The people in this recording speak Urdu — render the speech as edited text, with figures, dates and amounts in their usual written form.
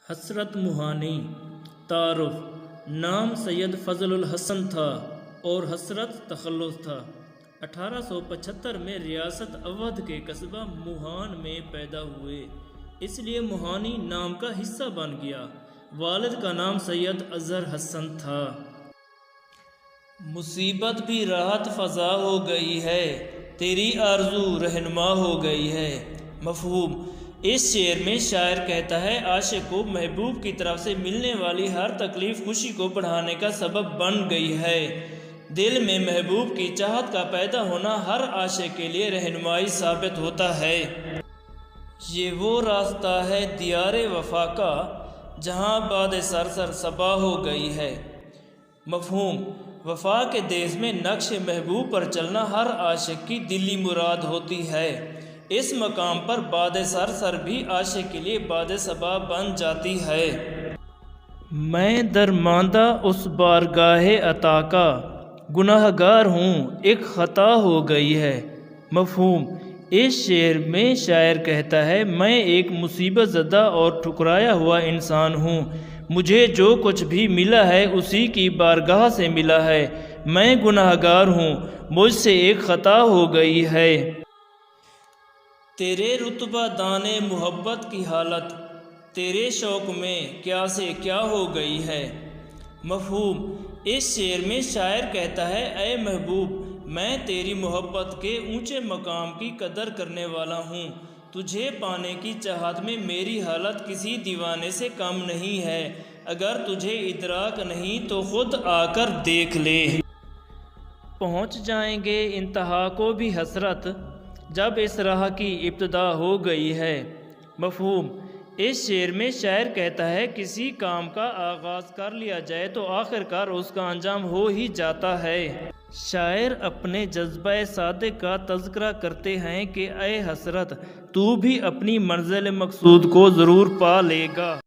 حسرت موہانی تعارف نام سید فضل الحسن تھا اور حسرت تخلص تھا۔ 1875 میں ریاست اودھ کے قصبہ موہان میں پیدا ہوئے، اس لیے موہانی نام کا حصہ بن گیا۔ والد کا نام سید اظہر حسن تھا۔ مصیبت بھی راحت فضا ہو گئی ہے، تیری آرزو رہنما ہو گئی ہے۔ مفہوم: اس شعر میں شاعر کہتا ہے عاشق کو محبوب کی طرف سے ملنے والی ہر تکلیف خوشی کو بڑھانے کا سبب بن گئی ہے۔ دل میں محبوب کی چاہت کا پیدا ہونا ہر عاشق کے لیے رہنمائی ثابت ہوتا ہے۔ یہ وہ راستہ ہے دیار وفا کا جہاں باد سرسر صبا ہو گئی ہے۔ مفہوم: وفا کے دیس میں نقش محبوب پر چلنا ہر عاشق کی دلی مراد ہوتی ہے۔ اس مقام پر باد سرسر بھی عاشق کے لیے باد صبا بن جاتی ہے۔ میں درماندہ اس بارگاہ عطا کا گناہ گار ہوں، ایک خطا ہو گئی ہے۔ مفہوم: اس شعر میں شاعر کہتا ہے میں ایک مصیبت زدہ اور ٹھکرایا ہوا انسان ہوں، مجھے جو کچھ بھی ملا ہے اسی کی بارگاہ سے ملا ہے، میں گناہ گار ہوں، مجھ سے ایک خطا ہو گئی ہے۔ تیرے رتبہ دانے محبت کی حالت تیرے شوق میں کیا سے کیا ہو گئی ہے۔ مفہوم: اس شعر میں شاعر کہتا ہے اے محبوب، میں تیری محبت کے اونچے مقام کی قدر کرنے والا ہوں، تجھے پانے کی چاہت میں میری حالت کسی دیوانے سے کم نہیں ہے، اگر تجھے ادراک نہیں تو خود آ کر دیکھ لے۔ پہنچ جائیں گے انتہا کو بھی حسرت جب اس راہ کی ابتدا ہو گئی ہے۔ مفہوم: اس شعر میں شاعر کہتا ہے کسی کام کا آغاز کر لیا جائے تو آخر کار اس کا انجام ہو ہی جاتا ہے۔ شاعر اپنے جذبہ صادق کا تذکرہ کرتے ہیں کہ اے حسرت، تو بھی اپنی منزل مقصود کو ضرور پا لے گا۔